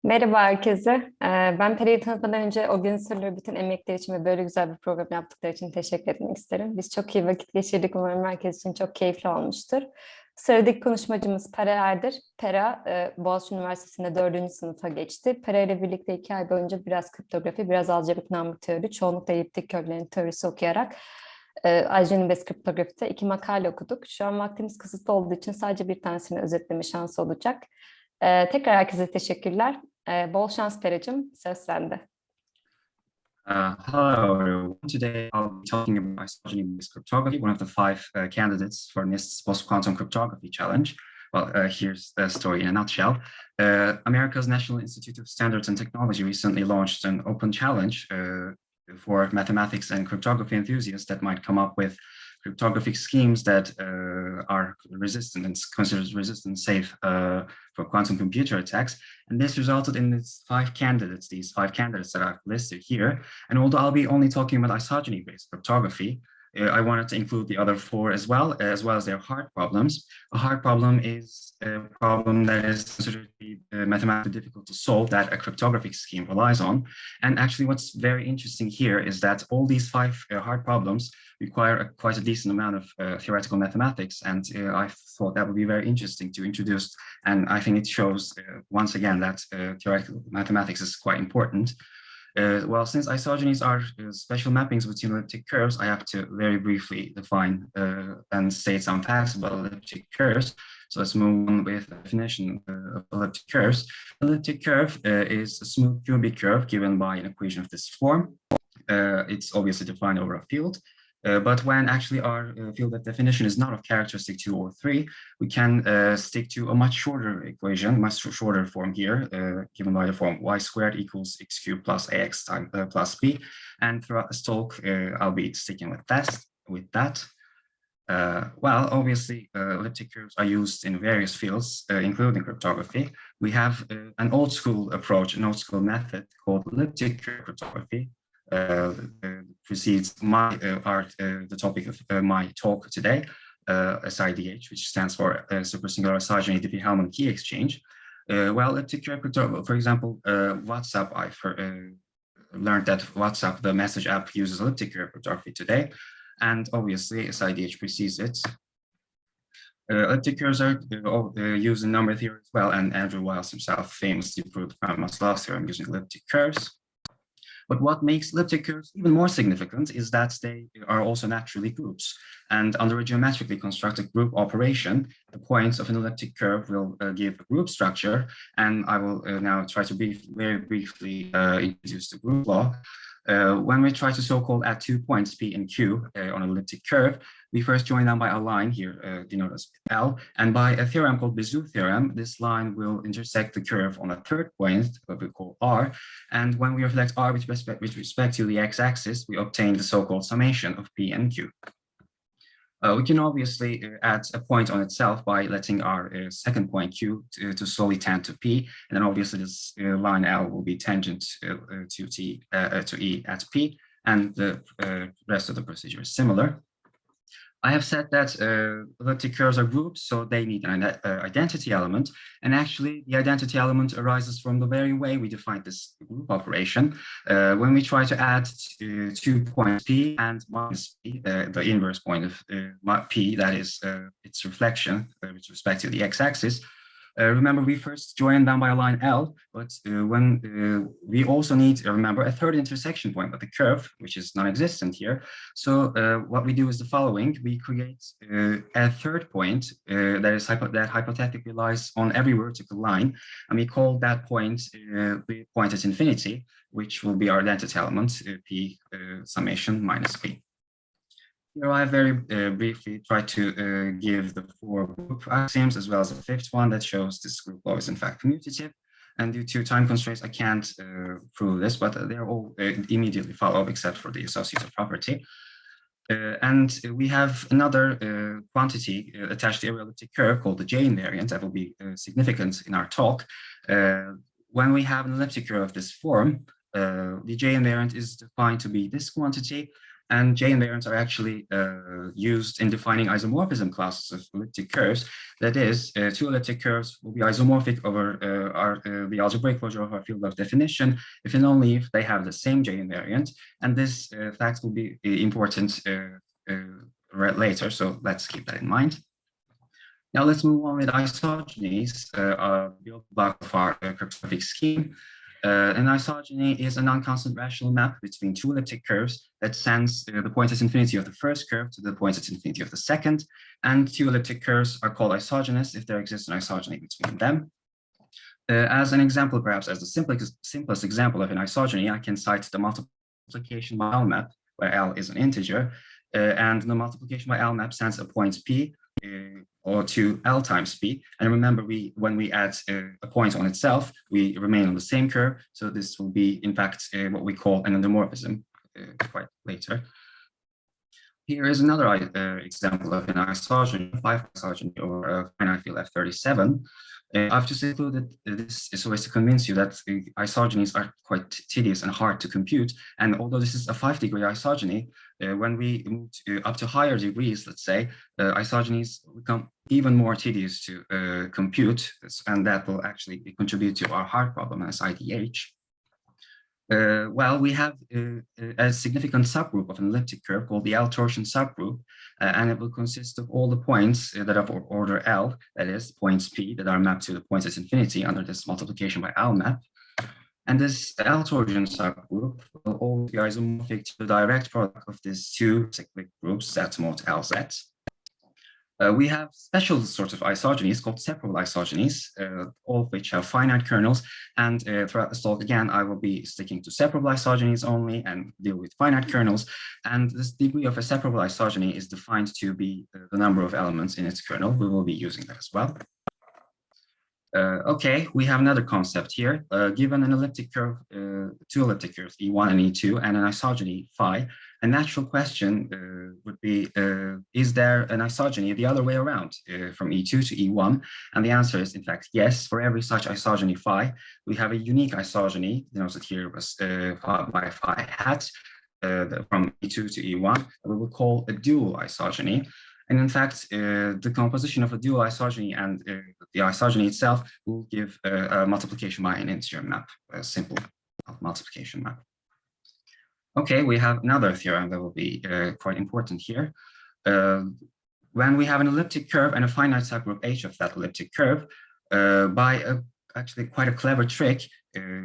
Merhaba herkese. Ben Pera'yı tanıtmadan önce organizatörlere bütün emekleri için ve böyle güzel bir program yaptıkları için teşekkür etmek isterim. Biz çok iyi vakit geçirdik. Umarım herkes için çok keyifli olmuştur. Sıradaki konuşmacımız Pera Erdir. Pera, Boğaziçi Üniversitesi'nde 4. sınıfa geçti. Pera ile birlikte 2 ay boyunca biraz kriptografi, biraz algebrik dinamik teori, çoğunlukla elliptik köklerin teorisi okuyarak Isogeny-Based Cryptography'de 2 makale okuduk. Şu an vaktimiz kısıtlı olduğu için sadece bir tanesini özetleme şansı olacak. Tekrar herkese teşekkürler. Bol şans Peracığım, söz sende. Hello, everyone. Today I'll be talking about isogeny-based cryptography, one of the five candidates for NIST's post-quantum cryptography challenge. Well, here's the story in a nutshell. America's National Institute of Standards and Technology recently launched an open challenge for mathematics and cryptography enthusiasts that might come up with cryptographic schemes that are resistant and considered resistant and safe for quantum computer attacks. And this resulted in these five candidates that I've listed here. And although I'll be only talking about isogeny-based cryptography, I wanted to include the other four as well as their hard problems. A hard problem is a problem that is considered to be mathematically difficult to solve that a cryptographic scheme relies on. And actually what's very interesting here is that all these five hard problems require quite a decent amount of theoretical mathematics. And I thought that would be very interesting to introduce. And I think it shows once again that theoretical mathematics is quite important. Well, since isogenies are special mappings between elliptic curves, I have to very briefly define and state some facts about elliptic curves. So let's move on with the definition of elliptic curves. Elliptic curve is a smooth cubic curve given by an equation of this form. It's obviously defined over a field. But when actually our field of definition is not of characteristic 2 or 3, we can stick to a much shorter equation, much shorter form here, given by the form y squared equals x cubed plus ax times plus b. And throughout this talk, I'll be sticking with that. Well, obviously, elliptic curves are used in various fields, including cryptography. We have an old school approach, an old school method called elliptic curve cryptography. Precedes my the topic of my talk today, SIDH, which stands for Supersingular Isogeny Diffie-Hellman Key Exchange. Well, elliptic curve cryptography, for example, WhatsApp, I've learned that WhatsApp, the message app, uses elliptic curve cryptography today, and obviously SIDH precedes it. Elliptic curves are used in number theory as well, and Andrew Wiles himself famously proved Fermat's last theorem using elliptic curves. But what makes elliptic curves even more significant is that they are also naturally groups. And under a geometrically constructed group operation, the points of an elliptic curve will give a group structure. And I will now try to very briefly introduce the group law. When we try to so-called add 2 points, P and Q, on an elliptic curve, we first join them by a line here, denoted as L, and by a theorem called Bezout theorem, this line will intersect the curve on a third point, what we call R, and when we reflect R with respect to the x-axis, we obtain the so-called summation of P and Q. We can obviously add a point on itself by letting our second point Q to slowly tend to P, and then obviously this line L will be tangent to E at P, and the rest of the procedure is similar. I have said that elliptic curves are groups, so they need an identity element. And actually, the identity element arises from the very way we define this group operation. When we try to add 2 points P and minus P, the inverse point of P, that is its reflection with respect to the x-axis, remember, we first join them by a line L, but when we also need to remember a third intersection point with the curve, which is non-existent here. So what we do is the following: we create a third point that hypothetically lies on every vertical line, and we call that point the point at infinity, which will be our identity element, P summation minus P. Here I very briefly tried to give the 4 group axioms as well as the 5th one that shows this group law is in fact commutative. And due to time constraints, I can't prove this, but they're all immediately follow except for the associative property. And we have another quantity attached to every elliptic curve called the J invariant that will be significant in our talk. When we have an elliptic curve of this form, the J invariant is defined to be this quantity. And J invariants are actually used in defining isomorphism classes of elliptic curves. That is, two elliptic curves will be isomorphic over the algebraic closure of our field of definition if and only if they have the same J invariant. And this fact will be important later, so let's keep that in mind. Now let's move on with isogenies, build block of our cryptographic scheme. An isogeny is a non-constant rational map between two elliptic curves that sends the point at infinity of the first curve to the point at infinity of the second. And two elliptic curves are called isogenous if there exists an isogeny between them. As an example, perhaps as the simplest example of an isogeny, I can cite the multiplication by L map, where L is an integer, and the multiplication by L map sends a point P or to L times P. And remember, when we add a point on itself, we remain on the same curve. So this will be, in fact, what we call an anamorphism quite later. Here is another example of an isogeny, 5 isogeny, or a finite field F37. I've just included this so as to convince you that isogenies are quite tedious and hard to compute. And although this is a 5-degree isogeny, when we move up to higher degrees, let's say, isogenies become even more tedious to compute, and that will actually contribute to our hard problem as IDH. Well, we have a significant subgroup of an elliptic curve called the L torsion subgroup, and it will consist of all the points that are of order L, that is, points P that are mapped to the points at infinity under this multiplication by L map. And this L torsion subgroup will always be isomorphic to the direct product of these two cyclic groups, Z mod LZ. We have special sorts of isogenies called separable isogenies, all of which have finite kernels. And throughout this talk, again, I will be sticking to separable isogenies only and deal with finite kernels. And this degree of a separable isogeny is defined to be the number of elements in its kernel. We will be using that as well. Okay, we have another concept here. Given an elliptic curve, two elliptic curves, E1 and E2, and an isogeny phi, a natural question would be, is there an isogeny the other way around, from E2 to E1? And the answer is, in fact, yes. For every such isogeny phi, we have a unique isogeny, denoted here as by phi hat, from E2 to E1, that we will call a dual isogeny. And in fact, the composition of a dual isogeny and the isogeny itself will give a multiplication by an integer map, a simple multiplication map. Okay, we have another theorem that will be quite important here. When we have an elliptic curve and a finite subgroup H of that elliptic curve, by actually quite a clever trick,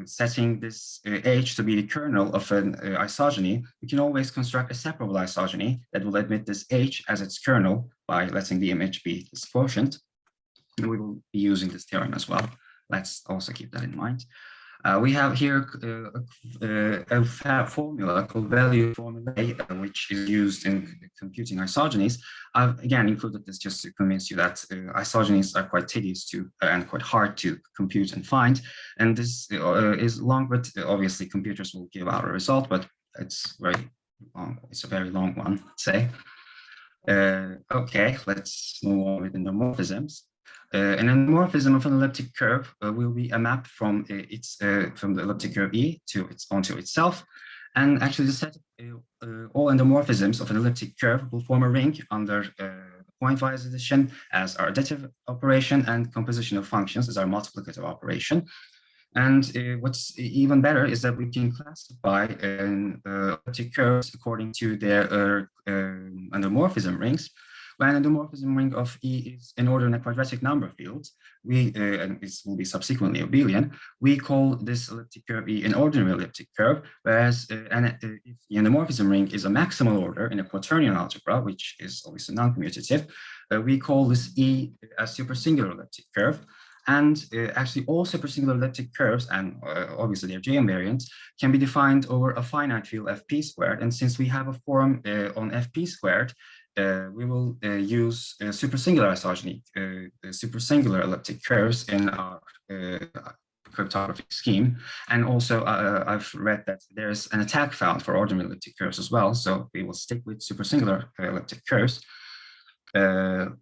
setting this H to be the kernel of an isogeny, we can always construct a separable isogeny that will admit this H as its kernel by letting the image be this quotient. And we will be using this theorem as well. Let's also keep that in mind. We have here a formula called value formulae, which is used in computing isogenies. I've again included this just to convince you that isogenies are quite tedious to and quite hard to compute and find. And this is long, but obviously computers will give out a result, but it's very long. It's a very long one, let's say. Okay, let's move on with the anamorphisms. An anamorphism of an elliptic curve will be a map from from the elliptic curve E to onto itself, and actually the set all anamorphisms of an elliptic curve will form a ring under pointwise addition as our additive operation and composition of functions as our multiplicative operation. And what's even better is that we can classify elliptic curves according to their anamorphism rings. When an anamorphism ring of E is an order in a quadratic number field, and this will be subsequently abelian, we call this elliptic curve E an ordinary elliptic curve, whereas if the anamorphism ring is a maximal order in a quaternion algebra, which is obviously non-commutative, we call this E a supersingular elliptic curve. And actually all supersingular elliptic curves, and obviously their J invariants, can be defined over a finite field Fp squared. And since we have a form on Fp squared, we will use supersingular isogeny, supersingular elliptic curves in our cryptographic scheme. And also I've read that there's an attack found for ordinary elliptic curves as well. So we will stick with supersingular elliptic curves. And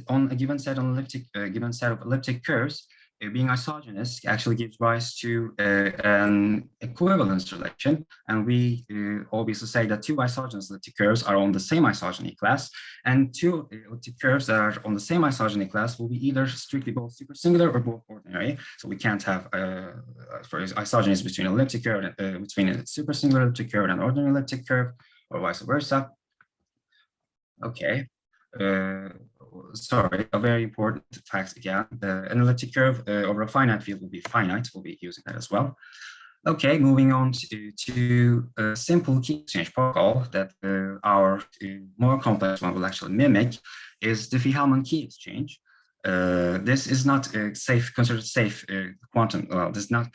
on a given set of elliptic curves, being isogenous actually gives rise to an equivalence relation. And we obviously say that two isogenous elliptic curves are on the same isogeny class, and two elliptic curves that are on the same isogeny class will be either strictly both supersingular or both ordinary. So we can't have for isogenies between elliptic curve between a supersingular elliptic curve and an ordinary elliptic curve, or vice versa. Okay. Sorry, a very important fact again. An elliptic curve over a finite field will be finite. We'll be using that as well. Okay, moving on to a simple key exchange protocol that our more complex one will actually mimic is Diffie-Hellman key exchange. This is not safe, considered safe quantum. Well, this is not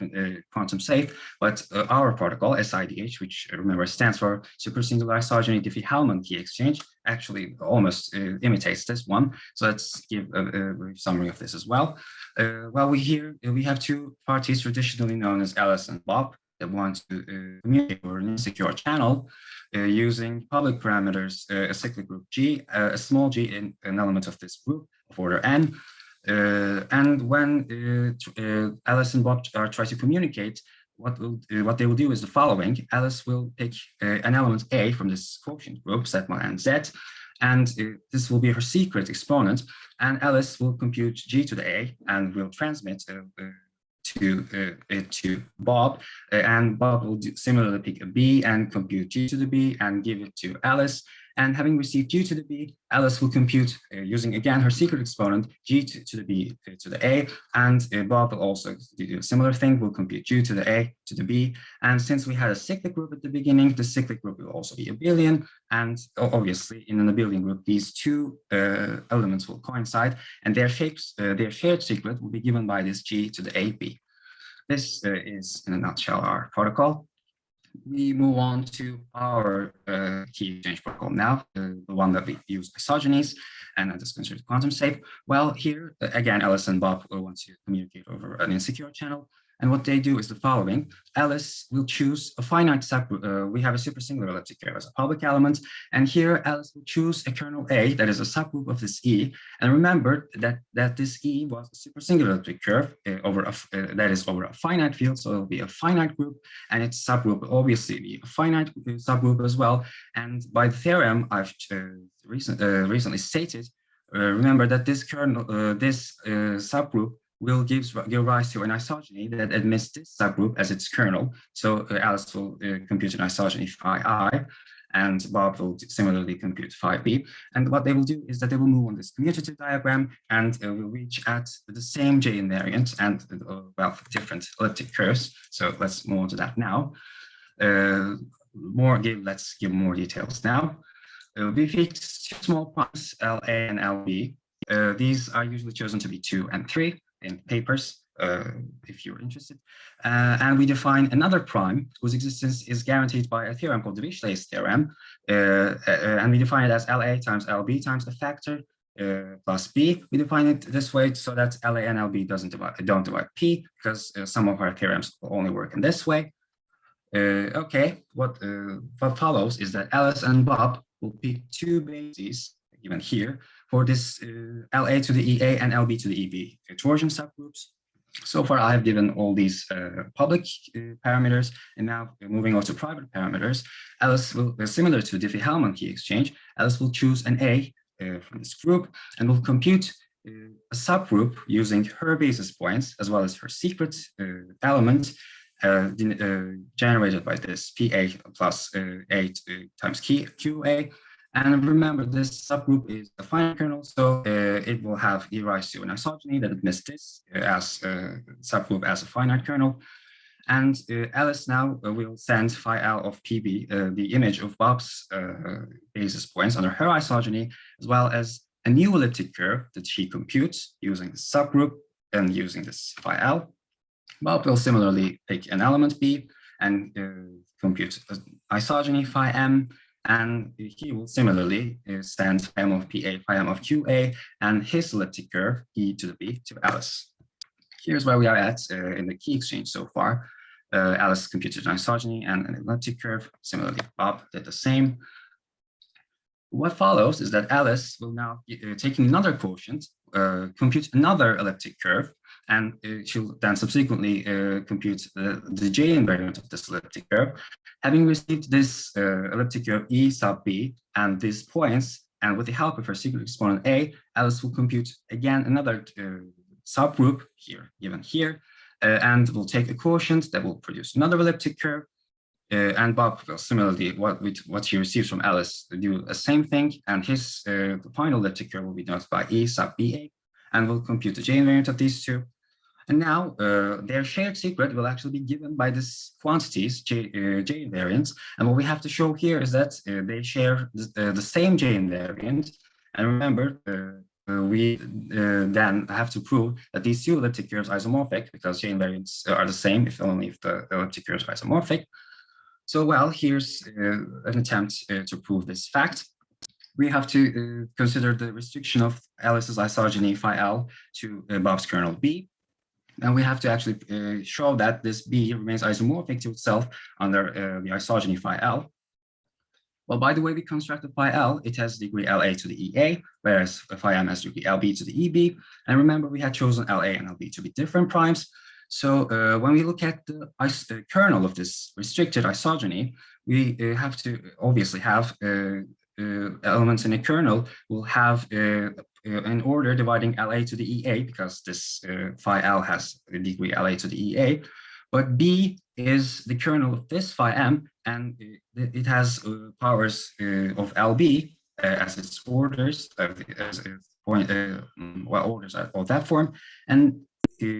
quantum safe, but our protocol SIDH, which remember stands for Supersingular Isogeny Diffie-Hellman key exchange, actually almost imitates this one. So let's give a brief summary of this as well. Well, we have two parties traditionally known as Alice and Bob that want to communicate over an insecure channel using public parameters, a cyclic group G, a small g in an element of this group of order n. And when Alice and Bob try to communicate, what they will do is the following. Alice will pick an element A from this quotient group, sigma and Z, and this will be her secret exponent. And Alice will compute G to the A and will transmit to Bob, and Bob will similarly pick a B and compute G to the B and give it to Alice. And having received G to the B, Alice will compute using again her secret exponent G to the B to the A, and Bob will also do a similar thing. Will compute G to the A to the B. And since we had a cyclic group at the beginning, the cyclic group will also be abelian. And obviously, in an abelian group, these two elements will coincide, and their shared secret will be given by this G to the AB. This is, in a nutshell, our protocol. We move on to our key exchange protocol now, the one that we use isogenies, and that is considered quantum safe. Well, here, again, Alice and Bob will want to communicate over an insecure channel. And what they do is the following. Alice will choose a finite subgroup. We have a supersingular elliptic curve as a public element. And here Alice will choose a kernel A that is a subgroup of this E. And remember that this E was a supersingular elliptic curve that is over a finite field. So it will be a finite group, and its subgroup will obviously be a finite subgroup as well. And by the theorem I've recently stated, remember that this subgroup will give rise to an isogeny that admits this subgroup as its kernel. So Alice will compute an isogeny phi I, and Bob will similarly compute phi B. And what they will do is that they will move on this commutative diagram and will reach at the same J invariant and well, different elliptic curves. So let's move on to that now. Let's give more details now. We fix two small primes, LA and LB. These are usually chosen to be 2 and 3 in papers, if you're interested. And we define another prime whose existence is guaranteed by a theorem called Dirichlet's theorem. And we define it as LA times LB times a factor plus B. We define it this way so that LA and LB don't divide P, because some of our theorems will only work in this way. Okay, what follows is that Alice and Bob will pick two bases, given here, for this LA to the EA and LB to the EB torsion subgroups. So far, I have given all these public parameters, and now moving on to private parameters. Alice will, similar to Diffie-Hellman key exchange, Alice will choose an A from this group and will compute a subgroup using her basis points as well as her secret element generated by this PA plus 8 times QA. And remember, this subgroup is a finite kernel, so it will give rise to an isogeny that admits this as a subgroup as a finite kernel. And Alice now will send phi L of PB, the image of Bob's basis points under her isogeny, as well as a new elliptic curve that she computes using the subgroup and using this phi L. Bob will similarly pick an element B and compute an isogeny phi M. And he will similarly send phi M of PA, phi M of QA, and his elliptic curve, E to the B, to Alice. Here's where we are at in the key exchange so far. Alice computed an isogeny and an elliptic curve. Similarly, Bob did the same. What follows is that Alice will now, taking another quotient, compute another elliptic curve and she'll then subsequently compute the J invariant of this elliptic curve. Having received this elliptic curve E sub B and these points, and with the help of her secret exponent A, Alice will compute again another subgroup here, given here, and will take a quotient that will produce another elliptic curve. And Bob will similarly, what he receives from Alice, do the same thing, and his final elliptic curve will be denoted by E sub BA, and will compute the J invariant of these two. And now their shared secret will actually be given by this quantities, J invariants. And what we have to show here is that they share the same J invariant. And remember, we then have to prove that these two elliptic curves are isomorphic, because J invariants are the same if only if the elliptic curves are isomorphic. So, well, here's an attempt to prove this fact. We have to consider the restriction of Alice's isogeny phi L to Bob's kernel B. And we have to actually show that this B remains isomorphic to itself under the isogeny phi L. Well, by the way we constructed phi L, it has degree LA to the EA, whereas phi M has degree LB to the EB. And remember, we had chosen LA and LB to be different primes. So when we look at the kernel of this restricted isogeny, we have to obviously have elements in a kernel will have an order dividing LA to the EA, because this phi L has a degree LA to the EA. But B is the kernel of this phi M, and it has powers of LB as its orders, orders of that form. And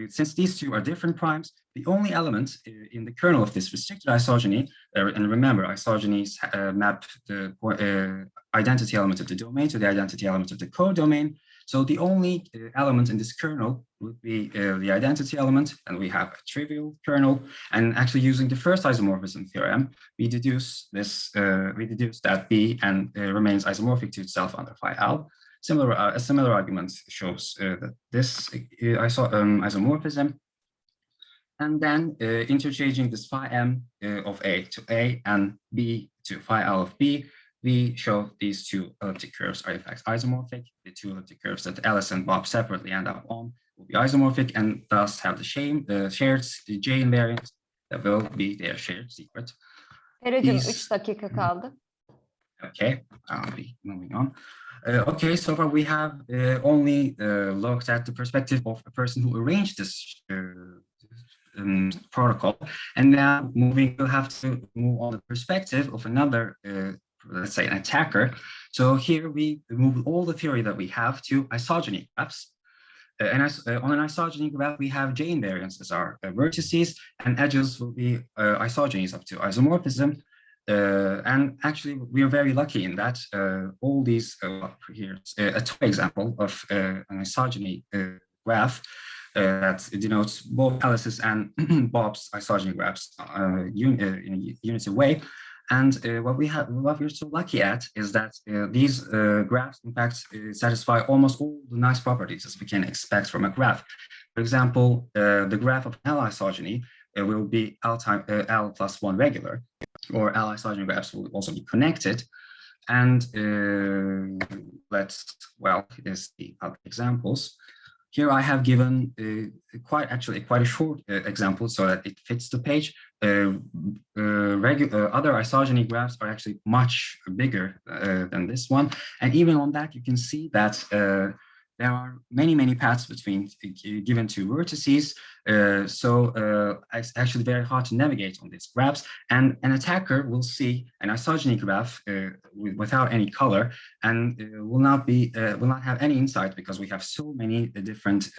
since these two are different primes, the only element in the kernel of this restricted isogeny, and remember, isogenies map the identity element of the domain to the identity element of the codomain. So the only element in this kernel would be the identity element, and we have a trivial kernel. And actually, using the first isomorphism theorem, we deduce this. We deduce that B and remains isomorphic to itself under phi L. A similar argument shows that this isomorphism, and then interchanging this phi M of A to A and B to phi L of B, we show these two elliptic curves are in fact isomorphic. The two elliptic curves that Alice and Bob separately end up on will be isomorphic, and thus have the shared J invariant that will be their shared secret. Pera'cığım 3 dakika kaldı. Okay, I'll be moving on. Okay, so far we have only looked at the perspective of a person who arranged this protocol, and now we'll have to move on the perspective of another, let's say, an attacker. So here we move all the theory that we have to isogeny graphs. And on an isogeny graph, we have J invariants as our vertices, and edges will be isogenies up to isomorphism. And actually, we are very lucky in that all these, here's a toy example of an isogeny graph that denotes both Alice's and Bob's isogeny graphs in a unitive way. And what we're so lucky at is that these graphs, in fact, satisfy almost all the nice properties as we can expect from a graph. For example, the graph of L isogeny will be L plus 1 regular, or L isogeny graphs will also be connected. And here's the other examples. Here I have given quite a short example so that it fits the page. Other isogeny graphs are actually much bigger than this one. And even on that, you can see that there are many paths between given two vertices. It's actually very hard to navigate on these graphs. And an attacker will see an isogeny graph without any color, and will not have any insight, because we have so many different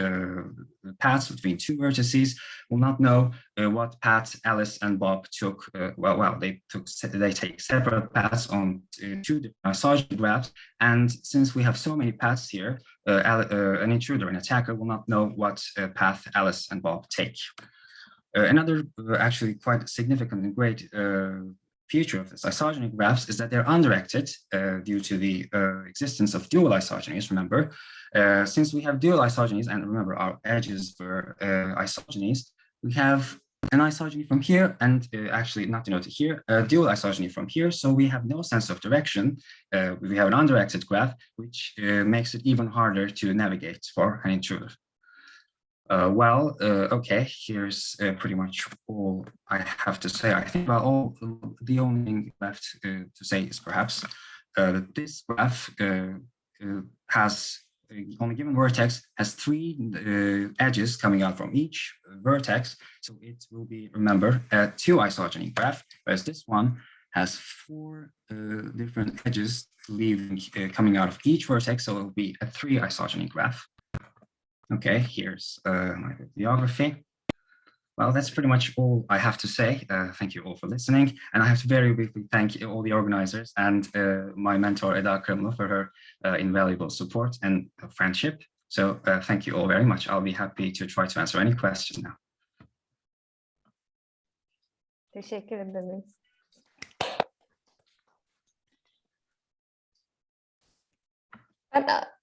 paths between two vertices. Will not know what path Alice and Bob took. They take separate paths on two different isogeny graphs. And since we have so many paths here, an intruder, an attacker, will not know what path Alice and Bob take. Another actually quite significant and great feature of this isogeny graphs is that they're undirected due to the existence of dual isogenies. Remember, since we have dual isogenies, and remember our edges were isogenies, we have an isogeny from here, and actually not denoted here, a dual isogeny from here. So we have no sense of direction. We have an undirected graph, which makes it even harder to navigate for an intruder. Okay, here's pretty much all I have to say. I think about the only thing left to say is perhaps that this graph has on a given vertex has three edges coming out from each vertex. So it will be, remember, a two isogeny graph, whereas this one has four different edges leaving coming out of each vertex. So it will be a three isogeny graph. Okay, here's my bibliography. Well, that's pretty much all I have to say. Thank you all for listening. And I have to very briefly thank all the organizers and my mentor, Eda Krimlo, for her invaluable support and friendship. So thank you all very much. I'll be happy to try to answer any questions now. Teşekkür ederiz. Ben